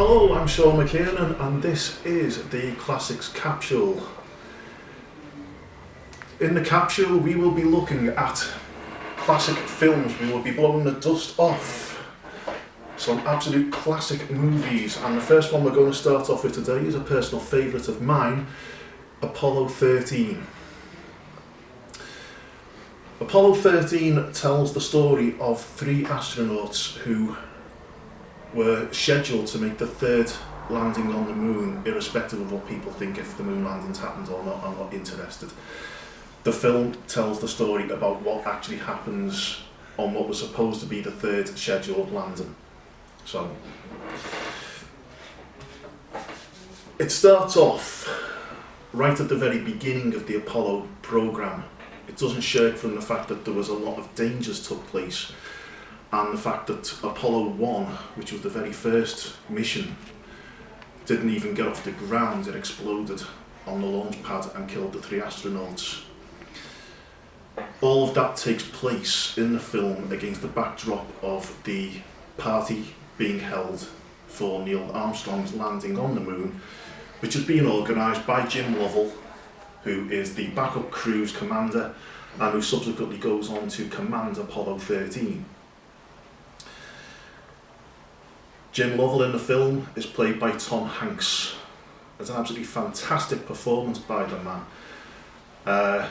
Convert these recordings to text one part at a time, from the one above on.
Hello, I'm McKearnon and this is the Classics Capsule. In the capsule we will be looking at classic films. We will be blowing the dust off some absolute classic movies, and the first one we're going to start off with today is a personal favourite of mine, Apollo 13. Apollo 13 tells the story of three astronauts who were scheduled to make the third landing on the moon, irrespective of what people think if the moon landings happened or not. I'm not interested. The film tells the story about what actually happens on what was supposed to be the third scheduled landing. So, it starts off right at the very beginning of the Apollo program. It doesn't shirk from the fact that there was a lot of dangers took place, and the fact that Apollo 1, which was the very first mission, didn't even get off the ground. It exploded on the launch pad and killed the three astronauts. All of that takes place in the film against the backdrop of the party being held for Neil Armstrong's landing on the moon, which is being organised by Jim Lovell, who is the backup crew's commander and who subsequently goes on to command Apollo 13. Jim Lovell in the film is played by Tom Hanks. It's an absolutely fantastic performance by the man.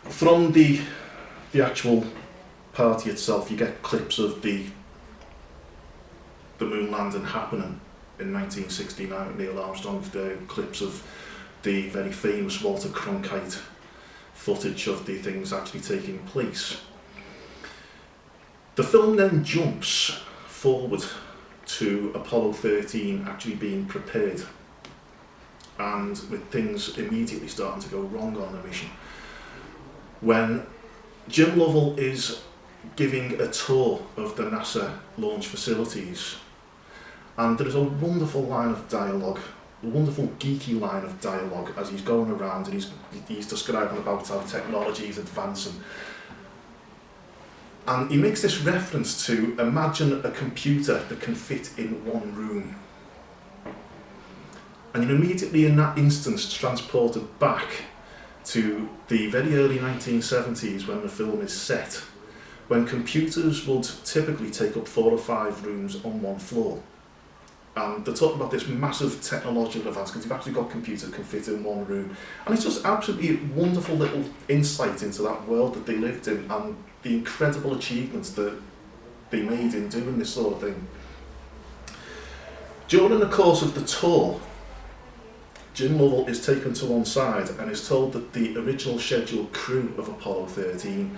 From the actual party itself, you get clips of the moon landing happening in 1969 with Neil Armstrong, clips of the very famous Walter Cronkite footage of the things actually taking place. The film then jumps forward to Apollo 13 actually being prepared, and with things immediately starting to go wrong on the mission. When Jim Lovell is giving a tour of the NASA launch facilities, and there is a wonderful line of dialogue, a wonderful geeky line of dialogue as he's going around and he's describing about how technology is advancing. And he makes this reference to imagine a computer that can fit in one room. And you're immediately in that instance transported back to the very early 1970s when the film is set, when computers would typically take up 4 or 5 rooms on one floor. And they're talking about this massive technological advance because you've actually got computers that can fit in one room. And it's just absolutely wonderful little insight into that world that they lived in and the incredible achievements that they made in doing this sort of thing. During the course of the tour, Jim Lovell is taken to one side and is told that the original scheduled crew of Apollo 13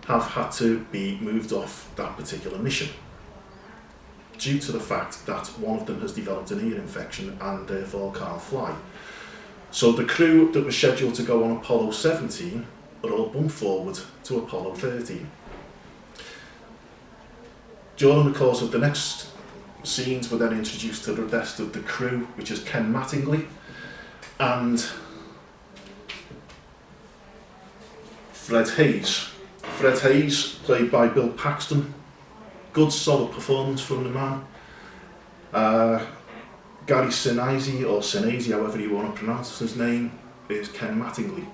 have had to be moved off that particular mission due to the fact that one of them has developed an ear infection and therefore can't fly. So the crew that was scheduled to go on Apollo 17 are all bumped forward to Apollo 13. During the course of the next scenes, we're then introduced to the rest of the crew, which is Ken Mattingly and Fred Hayes. Fred Hayes, played by Bill Paxton. Good solid performance from the man. Gary Sinise, or Sinise, however you want to pronounce his name, is Ken Mattingly.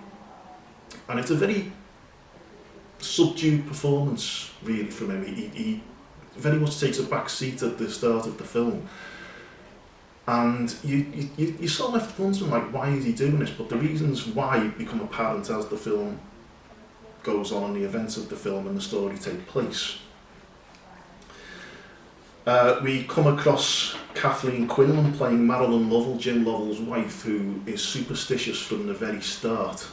And it's a very subdued performance, really, from him. He very much takes a back seat at the start of the film. And you sort of left wondering, like, why is he doing this? But the reasons why become apparent as the film goes on and the events of the film and the story take place. We come across Kathleen Quinlan playing Marilyn Lovell, Jim Lovell's wife, who is superstitious from the very start.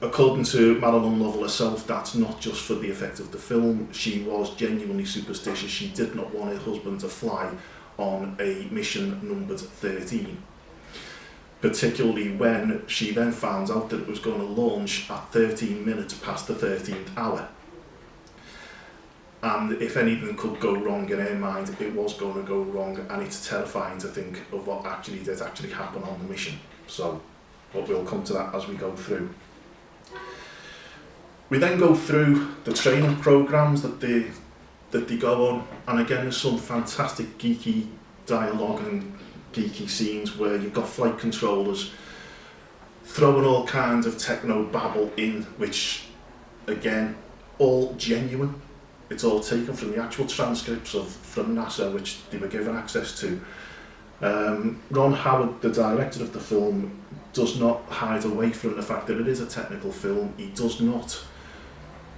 According to Marilyn Lovell herself, that's not just for the effect of the film. She was genuinely superstitious. She did not want her husband to fly on a mission numbered 13. Particularly when she then found out that it was going to launch at 13 minutes past the 13th hour. And if anything could go wrong in her mind, it was going to go wrong, and it's terrifying to think of what actually did happen on the mission. So, but we'll come to that as we go through. We then go through the training programs that they go on, and again there's some fantastic geeky dialogue and geeky scenes where you've got flight controllers throwing all kinds of techno babble in, which again, all genuine. It's all taken from the actual transcripts from NASA, which they were given access to. Ron Howard, the director of the film, does not hide away from the fact that it is a technical film. He does not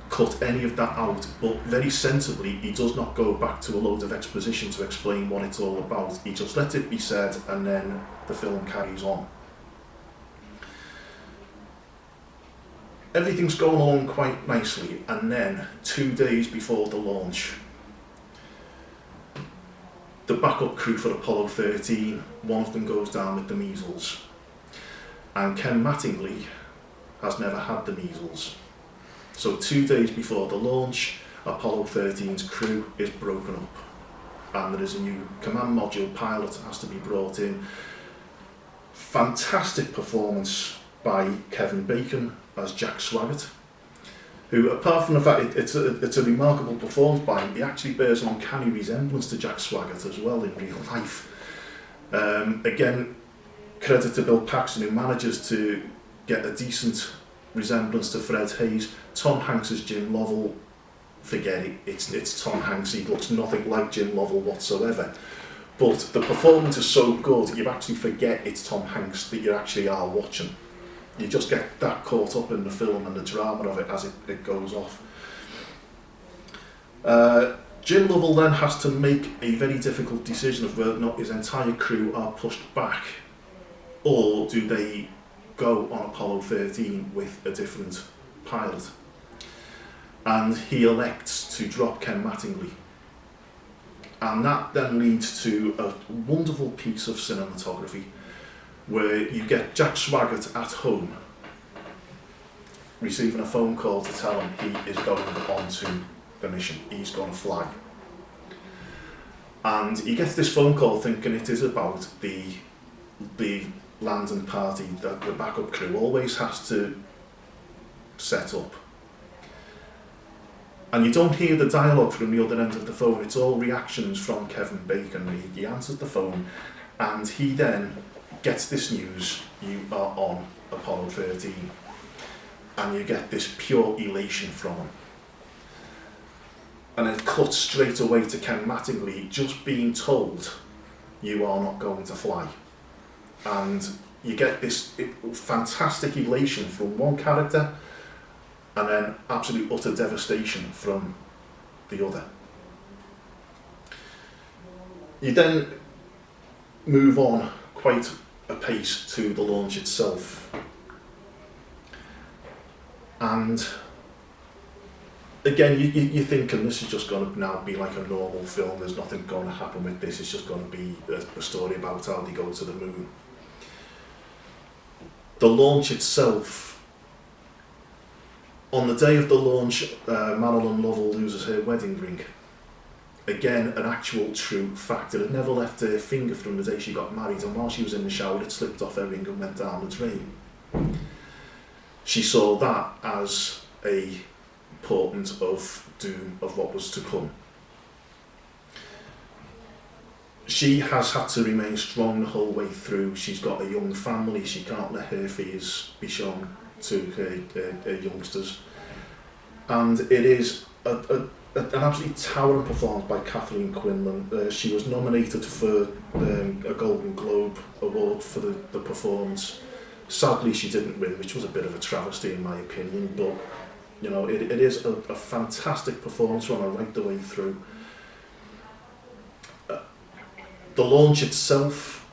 cut any of that out, but very sensibly he does not go back to a load of exposition to explain what it's all about. He just lets it be said, and then the film carries on. Everything's going along quite nicely, and then 2 days before the launch, the backup crew for Apollo 13, one of them goes down with the measles, and Ken Mattingly has never had the measles. So 2 days before the launch, Apollo 13's crew is broken up, and there is a new command module pilot that has to be brought in. Fantastic performance by Kevin Bacon as Jack Swaggart, who, apart from the fact it's a remarkable performance by him, he actually bears an uncanny resemblance to Jack Swaggart as well in real life. Again, credit to Bill Paxton, who manages to get a decent resemblance to Fred Hayes. Tom Hanks as Jim Lovell, forget it, it's Tom Hanks, he looks nothing like Jim Lovell whatsoever. But the performance is so good, you actually forget it's Tom Hanks that you actually are watching. You just get that caught up in the film and the drama of it as it goes off. Jim Lovell then has to make a very difficult decision of whether or not his entire crew are pushed back, or do they go on Apollo 13 with a different pilot. And he elects to drop Ken Mattingly. And that then leads to a wonderful piece of cinematography where you get Jack Swaggart at home receiving a phone call to tell him he is going on to the mission, he's going to fly. And he gets this phone call thinking it is about the landing party that the backup crew always has to set up. And you don't hear the dialogue from the other end of the phone, it's all reactions from Kevin Bacon. He answers the phone and he then gets this news: you are on Apollo 13. And you get this pure elation from him. And it cuts straight away to Ken Mattingly just being told you are not going to fly. And you get this fantastic elation from one character and then absolute utter devastation from the other. You then move on quite a pace to the launch itself. And again, you're thinking this is just going to now be like a normal film, there's nothing going to happen with this, it's just going to be a story about how they go to the moon. The launch itself, on the day of the launch, Marilyn Lovell loses her wedding ring. Again, an actual true fact. It had never left her finger from the day she got married, and while she was in the shower it slipped off her ring and went down the drain. She saw that as a portent of doom, of what was to come. She has had to remain strong the whole way through. She's got a young family, she can't let her fears be shown to her youngsters. And it is an absolutely towering performance by Kathleen Quinlan. She was nominated for a Golden Globe Award for the performance. Sadly, she didn't win, which was a bit of a travesty in my opinion, but you know, it is a fantastic performance from her right the way through. The launch itself,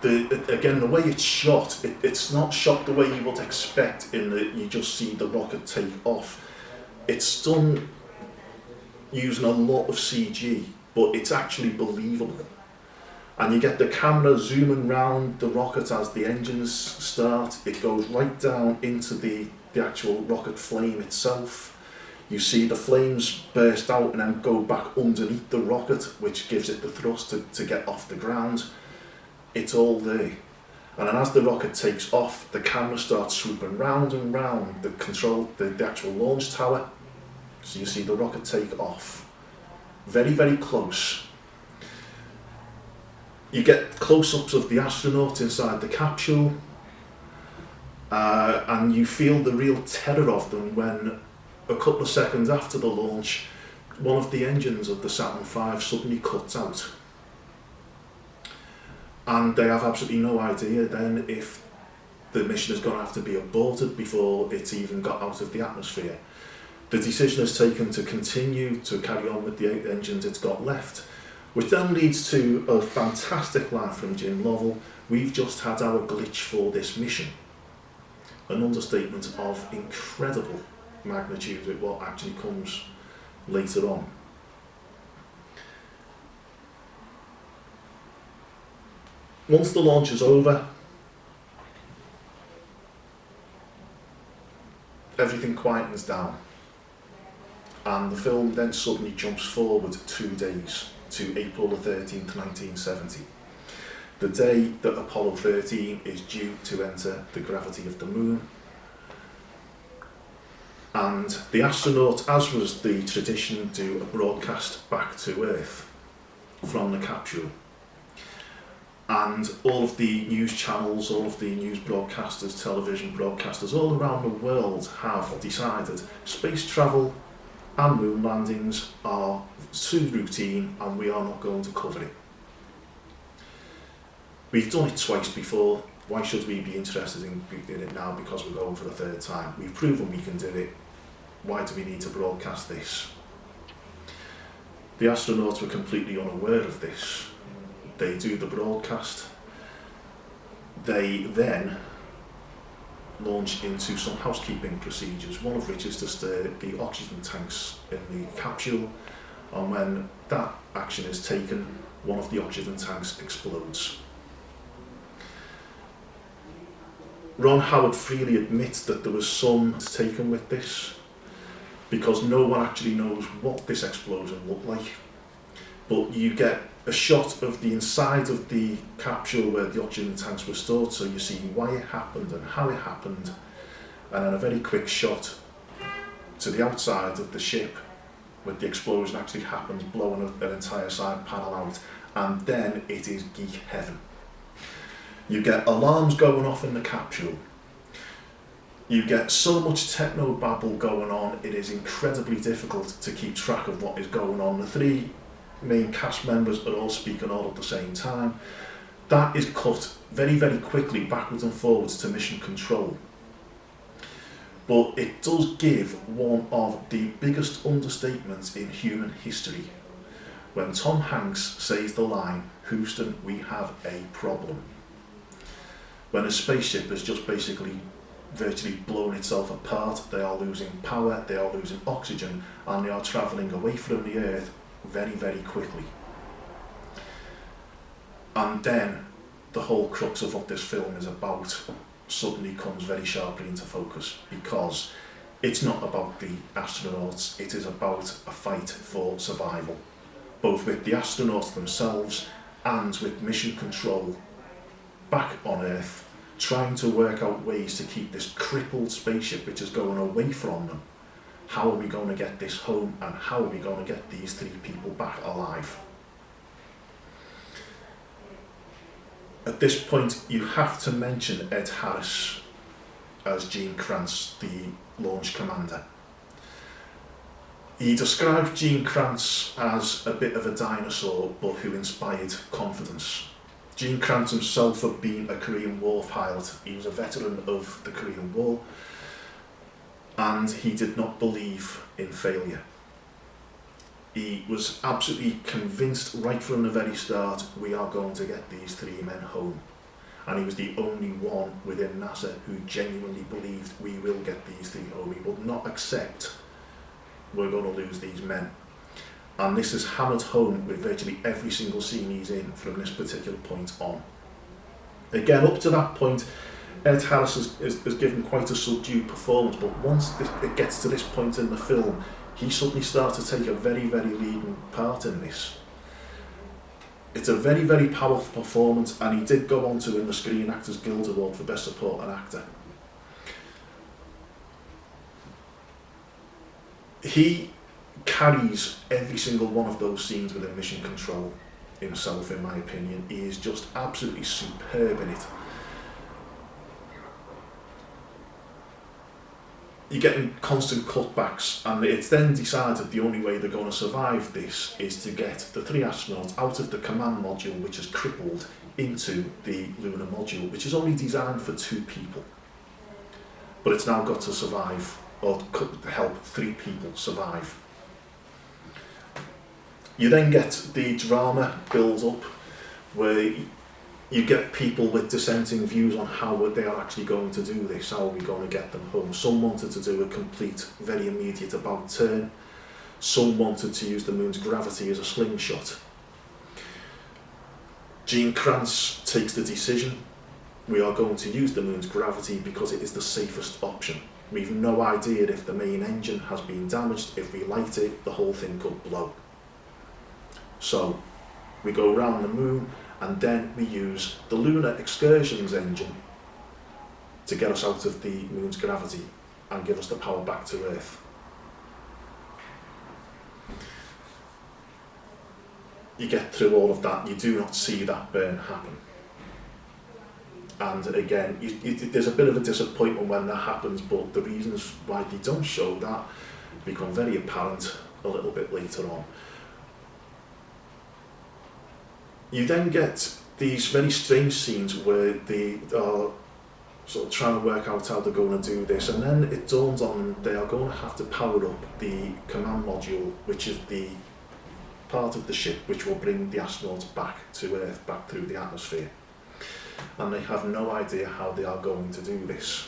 again, the way it's shot, it's not shot the way you would expect in that you just see the rocket take off. It's done using a lot of CG, but it's actually believable. And you get the camera zooming round the rocket as the engines start. It goes right down into the actual rocket flame itself. You see the flames burst out and then go back underneath the rocket, which gives it the thrust to get off the ground. It's all there. And then as the rocket takes off, the camera starts swooping round and round the actual launch tower. So you see the rocket take off, very, very close. You get close-ups of the astronauts inside the capsule, and you feel the real terror of them when, a couple of seconds after the launch, one of the engines of the Saturn V suddenly cuts out. And they have absolutely no idea then if the mission is going to have to be aborted before it's even got out of the atmosphere. The decision is taken to continue to carry on with the 8 engines it's got left, which then leads to a fantastic line from Jim Lovell: "We've just had our glitch for this mission." An understatement of incredible magnitude with what actually comes later on. Once the launch is over, everything quietens down, and the film then suddenly jumps forward 2 days to April the 13th, 1970, the day that Apollo 13 is due to enter the gravity of the moon. And the astronauts, as was the tradition, do a broadcast back to Earth from the capsule. And all of the news channels, all of the news broadcasters, television broadcasters all around the world have decided space travel and moon landings are too routine and we are not going to cover it. We've done it twice before, why should we be interested in it now because we're going for the 3rd time? We've proven we can do it, why do we need to broadcast this? The astronauts were completely unaware of this. They do the broadcast. They then launch into some housekeeping procedures, one of which is to stir the oxygen tanks in the capsule, and when that action is taken, one of the oxygen tanks explodes. Ron Howard freely admits that there was some taken with this, because no one actually knows what this explosion looked like. But you get a shot of the inside of the capsule where the oxygen tanks were stored, so you see why it happened and how it happened, and then a very quick shot to the outside of the ship where the explosion actually happens, blowing an entire side panel out, and then it is geek heaven. You get alarms going off in the capsule. You get so much techno babble going on, it is incredibly difficult to keep track of what is going on. The 3 main cast members are all speaking all at the same time. That is cut very, very quickly backwards and forwards to mission control. But it does give one of the biggest understatements in human history when Tom Hanks says the line, "Houston, we have a problem." When a spaceship has just basically virtually blown itself apart, they are losing power, they are losing oxygen, and they are travelling away from the Earth very, very quickly. And then the whole crux of what this film is about suddenly comes very sharply into focus, because it's not about the astronauts, it is about a fight for survival, both with the astronauts themselves and with mission control back on Earth, trying to work out ways to keep this crippled spaceship which is going away from them. How are we going to get this home, and how are we going to get these 3 people back alive? At this point, you have to mention Ed Harris as Gene Kranz, the launch commander. He described Gene Kranz as a bit of a dinosaur, but who inspired confidence. Gene Kranz himself had been a Korean War pilot. He was a veteran of the Korean War, and he did not believe in failure. He was absolutely convinced right from the very start, we are going to get these 3 men home. And he was the only one within NASA who genuinely believed we will get these 3 home. He would not accept we're going to lose these men. And this is hammered home with virtually every single scene he's in from this particular point on. Again, up to that point, Ed Harris has given quite a subdued performance, but once it gets to this point in the film, he suddenly starts to take a very, very leading part in this. It's a very, very powerful performance, and he did go on to win the Screen Actors Guild Award for Best Supporting Actor. He carries every single one of those scenes within Mission Control himself, in my opinion. He is just absolutely superb in it. You're getting constant cutbacks, and it's then decided the only way they're going to survive this is to get the 3 astronauts out of the command module, which is crippled, into the lunar module, which is only designed for 2 people. But it's now got to survive, or help 3 people survive. You then get the drama build up, where you get people with dissenting views on how they are actually going to do this. How are we going to get them home? Some wanted to do a complete, very immediate about turn. Some wanted to use the moon's gravity as a slingshot. Gene Kranz takes the decision. We are going to use the moon's gravity because it is the safest option. We've no idea if the main engine has been damaged. If we light it, the whole thing could blow. So we go around the moon, and then we use the Lunar Excursions engine to get us out of the moon's gravity and give us the power back to Earth. You get through all of that, you do not see that burn happen. And again, there's a bit of a disappointment when that happens, but the reasons why they don't show that become very apparent a little bit later on. You then get these very strange scenes where they are sort of trying to work out how they're going to do this, and then it dawns on them they are going to have to power up the command module, which is the part of the ship which will bring the astronauts back to Earth, back through the atmosphere. And they have no idea how they are going to do this.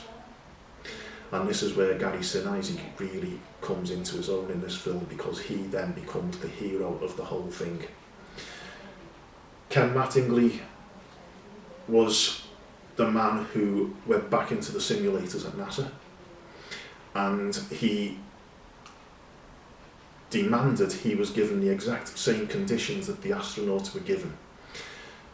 And this is where Gary Sinise really comes into his own in this film, because he then becomes the hero of the whole thing. Ken Mattingly was the man who went back into the simulators at NASA, and he demanded he was given the exact same conditions that the astronauts were given.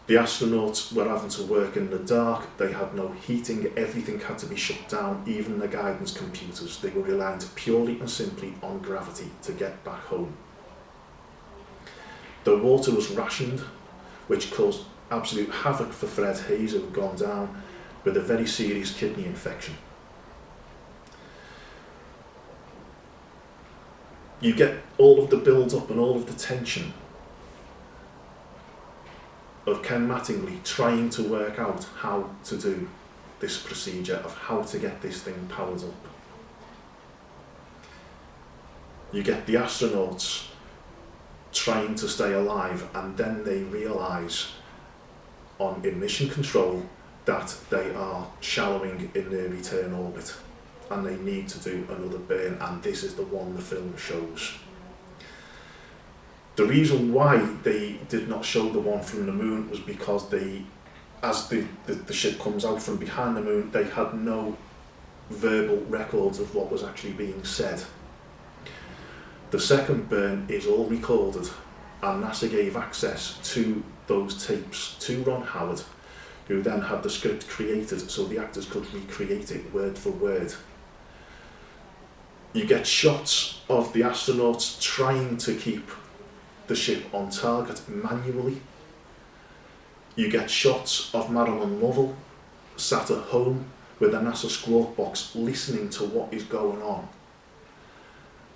The astronauts were having to work in the dark, they had no heating, everything had to be shut down, even the guidance computers. They were reliant purely and simply on gravity to get back home. The water was rationed, which caused absolute havoc for Fred Hayes, who had gone down with a very serious kidney infection. You get all of the build-up and all of the tension of Ken Mattingly trying to work out how to do this procedure, of how to get this thing powered up. You get the astronauts trying to stay alive, and then they realise in mission control that they are shallowing in their return orbit and they need to do another burn, and this is the one the film shows. The reason why they did not show the one from the moon was because as the ship comes out from behind the moon, they had no verbal records of what was actually being said. The second burn is all recorded, and NASA gave access to those tapes to Ron Howard, who then had the script created so the actors could recreate it word for word. You get shots of the astronauts trying to keep the ship on target manually. You get shots of Marilyn Lovell sat at home with a NASA squawk box listening to what is going on.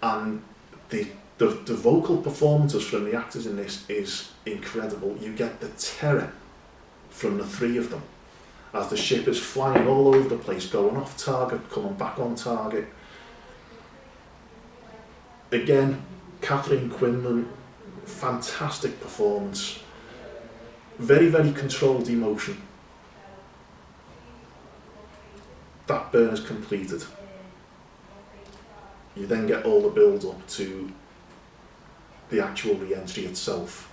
And the vocal performances from the actors in this is incredible. You get the terror from the 3 of them as the ship is flying all over the place, going off target, coming back on target. Again, Kathleen Quinlan, fantastic performance. Very, very controlled emotion. That burn is completed. You then get all the build up to the actual re-entry itself.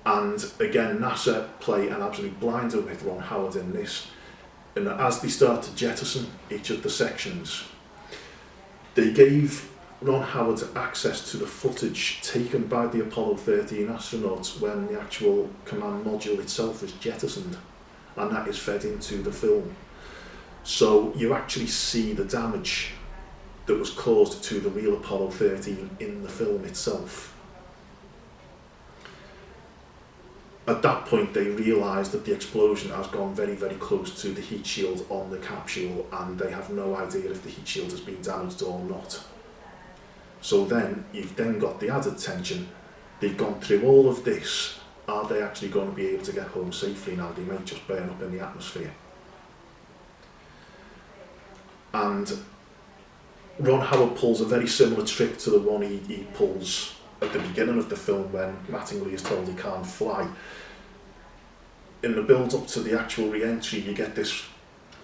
And again, NASA play an absolute blinder with Ron Howard in this. And as they start to jettison each of the sections, they gave Ron Howard access to the footage taken by the Apollo 13 astronauts when the actual command module itself is jettisoned, and that is fed into the film. So you actually see the damage that was caused to the real Apollo 13 in the film itself. At that point they realise that the explosion has gone very, very close to the heat shield on the capsule, and they have no idea if the heat shield has been damaged or not. So then you've then got the added tension. They've gone through all of this. Are they actually going to be able to get home safely now? They might just burn up in the atmosphere. And Ron Howard pulls a very similar trick to the one he pulls at the beginning of the film when Mattingly is told he can't fly. In the build up to the actual re-entry, you get this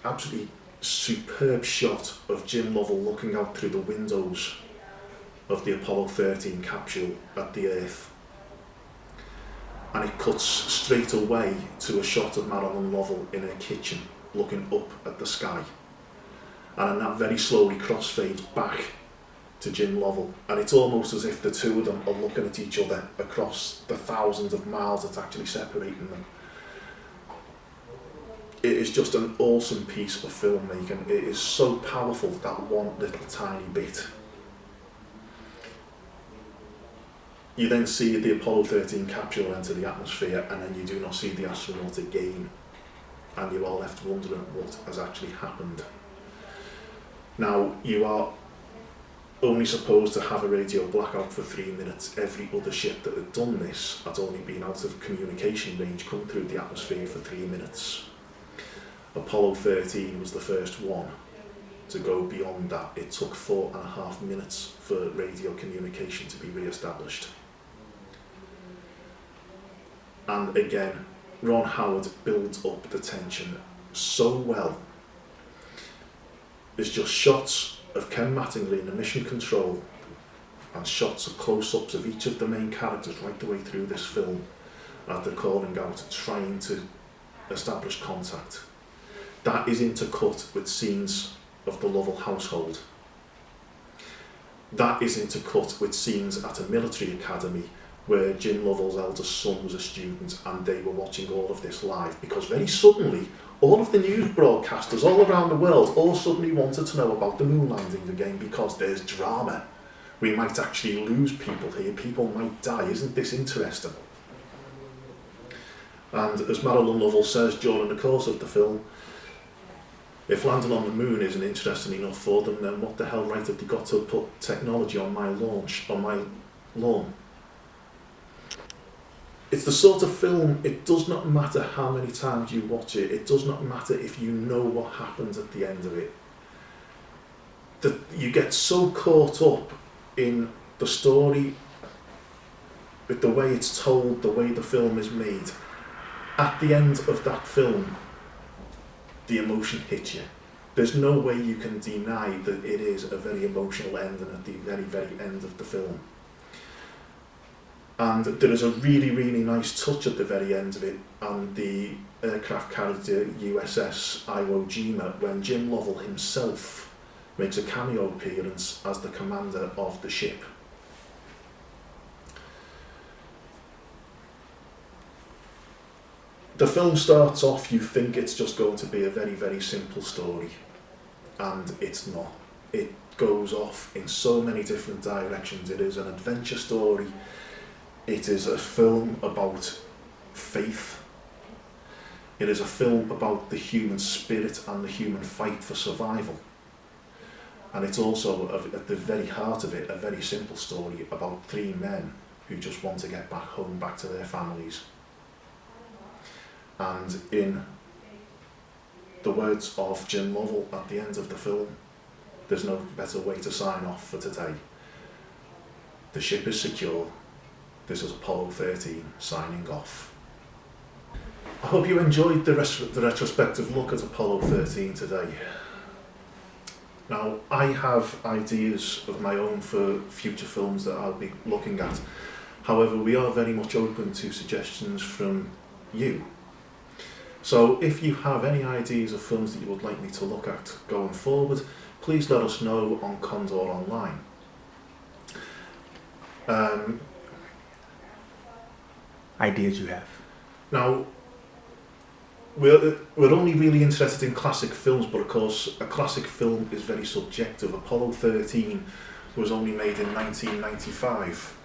absolutely superb shot of Jim Lovell looking out through the windows of the Apollo 13 capsule at the Earth. And it cuts straight away to a shot of Marilyn Lovell in her kitchen looking up at the sky. And then that very slowly crossfades back to Jim Lovell, and it's almost as if the two of them are looking at each other across the thousands of miles that's actually separating them. It is just an awesome piece of filmmaking. It is so powerful, that one little tiny bit. You then see the Apollo 13 capsule enter the atmosphere, and then you do not see the astronaut again, and you are left wondering what has actually happened. Now, you are only supposed to have a radio blackout for 3 minutes. Every other ship that had done this had only been out of communication range, come through the atmosphere for 3 minutes. Apollo 13 was the first one to go beyond that. It took 4.5 minutes for radio communication to be re-established. And again, Ron Howard builds up the tension so well. There's just shots of Ken Mattingly in the mission control and shots of close-ups of each of the main characters right the way through this film as they're calling out, trying to establish contact. That is intercut with scenes of the Lovell household. That is intercut with scenes at a military academy where Jim Lovell's eldest son was a student, and they were watching all of this live, because very suddenly all of the news broadcasters all around the world all suddenly wanted to know about the moon landing again, because there's drama. We might actually lose people here, people might die, isn't this interesting? And as Marilyn Lovell says during the course of the film, if landing on the moon isn't interesting enough for them, then what the hell right have they got to put technology on my lawn? It's the sort of film, it does not matter how many times you watch it, it does not matter if you know what happens at the end of it. That you get so caught up in the story, with the way it's told, the way the film is made. At the end of that film, the emotion hits you. There's no way you can deny that it is a very emotional ending at the very, very end of the film. And there is a really, really nice touch at the very end of it, and the aircraft carrier USS Iwo Jima, when Jim Lovell himself makes a cameo appearance as the commander of the ship. The film starts off, you think it's just going to be a very, very simple story, and it's not. It goes off in so many different directions. It is an adventure story. It is a film about faith. It is a film about the human spirit and the human fight for survival. And it's also, at the very heart of it, a very simple story about 3 men who just want to get back home, back to their families. And in the words of Jim Lovell at the end of the film, there's no better way to sign off for today. The ship is secure. This is Apollo 13 signing off. I hope you enjoyed the retrospective look at Apollo 13 today. Now, I have ideas of my own for future films that I'll be looking at. However, we are very much open to suggestions from you. So if you have any ideas of films that you would like me to look at going forward, please let us know on Condor Online. Ideas you have. Now, we're only really interested in classic films, but of course a classic film is very subjective. Apollo 13 was only made in 1995.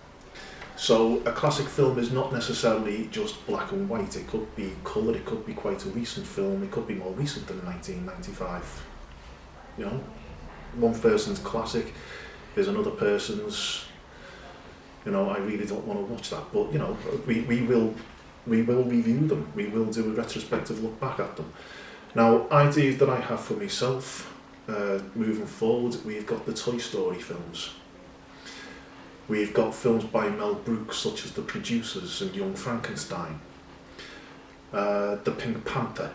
So a classic film is not necessarily just black and white. It could be coloured, it could be quite a recent film, it could be more recent than 1995. You know, one person's classic is another person's, you know, I really don't want to watch that, but you know, we will review them, we will do a retrospective look back at them. Now, ideas that I have for myself, moving forward, we've got the Toy Story films. We've got films by Mel Brooks such as The Producers and Young Frankenstein, The Pink Panther,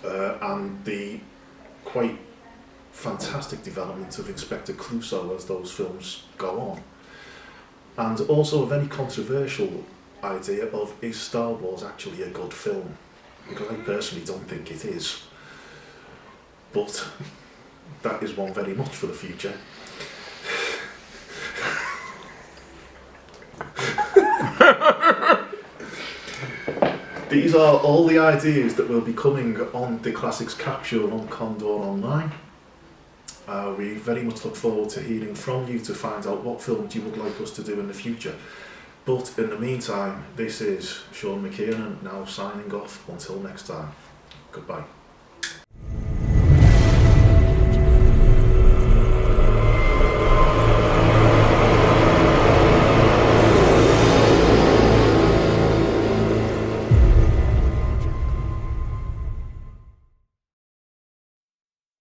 and the quite fantastic development of Inspector Clouseau as those films go on. And also a very controversial idea of, is Star Wars actually a good film? Because I personally don't think it is. But that is one very much for the future. These are all the ideas that will be coming on the Classics Capsule on Condor Online. We very much look forward to hearing from you to find out what films you would like us to do in the future. But in the meantime, this is Sean McKearnon now signing off. Until next time, goodbye.